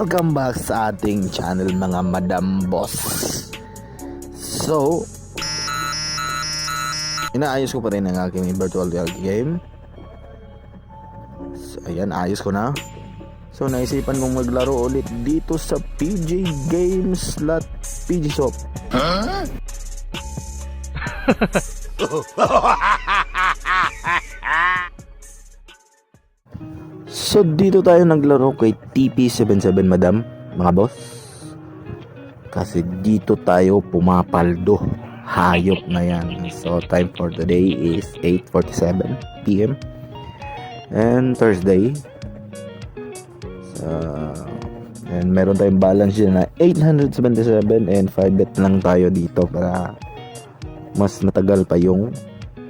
Welcome back sa ating channel mga Madam Boss. So, inaayos ko pa rin ang aking virtual reality game. So, ayan, ayos ko na. So, naisipan kong maglaro ulit dito sa PJ Games PG Shop. Huh? So dito tayo naglaro kay TP77 Madam, mga boss. Kasi dito tayo pumapaldo. Hayop na yan. So time for today is 8:47 PM and Thursday. And meron tayong balance dyan na 877 and 5 bet lang tayo dito para mas matagal pa yung